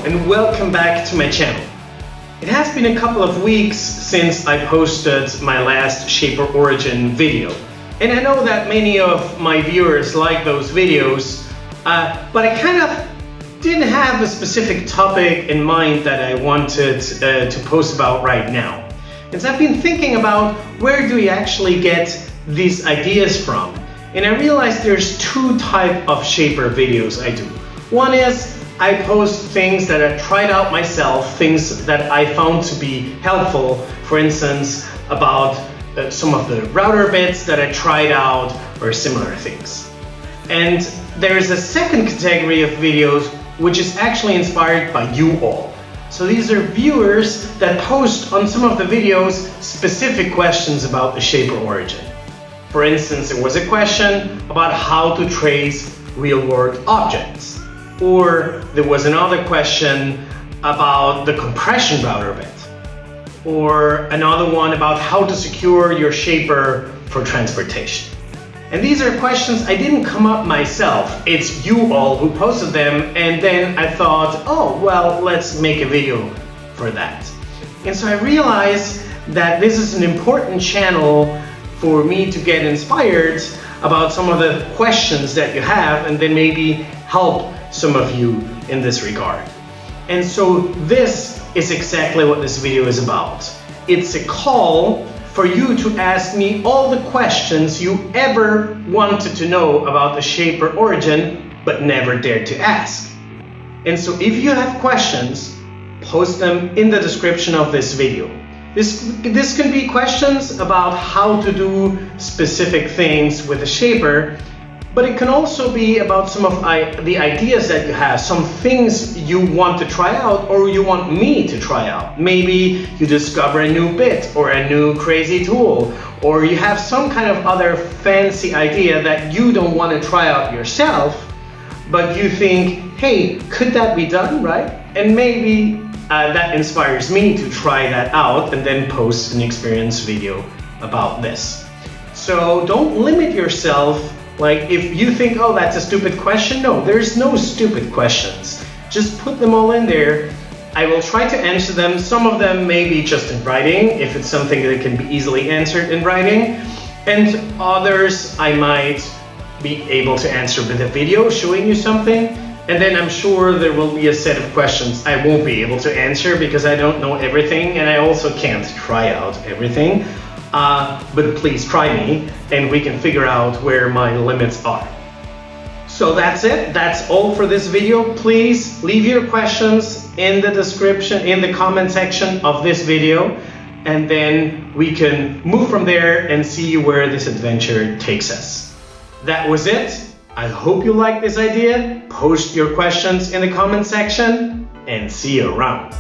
and welcome back to my channel. It has been a couple of weeks since I posted my last Shaper Origin video, and I know that many of my viewers like those videos, but I kind of didn't have a specific topic in mind that I wanted to post about right now. And so I've been thinking about where do we actually get these ideas from, and I realized there's two types of Shaper videos I do. One is I post things that I tried out myself, things that I found to be helpful, for instance, about some of the router bits that I tried out or similar things. And there's a second category of videos which is actually inspired by you all. So these are viewers that post on some of the videos specific questions about the Shaper Origin. For instance, there was a question about how to trace real-world objects. Or there was another question about the compression router bit. Or another one about how to secure your Shaper for transportation. And these are questions I didn't come up myself. It's you all who posted them, and then I thought, oh, well, let's make a video for that. And so I realized that this is an important channel for me to get inspired about some of the questions that you have, and then maybe help some of you in this regard. And so this is exactly what this video is about. It's a call for you to ask me all the questions you ever wanted to know about the Shaper Origin but never dared to ask. And so if you have questions, post them in the description of this video. This can be questions about how to do specific things with the Shaper, but it can also be about some of the ideas that you have, some things you want to try out or you want me to try out. Maybe you discover a new bit or a new crazy tool, or you have some kind of other fancy idea that you don't want to try out yourself, but you think, hey, could that be done, right? And maybe that inspires me to try that out and then post an experience video about this. So don't limit yourself. Like, if you think, oh, that's a stupid question, no, there's no stupid questions. Just put them all in there. I will try to answer them. Some of them may be just in writing, if it's something that can be easily answered in writing. And others I might be able to answer with a video showing you something. And then I'm sure there will be a set of questions I won't be able to answer because I don't know everything, and I also can't try out everything. But please try me and we can figure out where my limits are. So that's it. That's all for this video. Please leave your questions in the description, in the comment section of this video, and then we can move from there and see where this adventure takes us. That was it. I hope you like this idea. Post your questions in the comment section and see you around.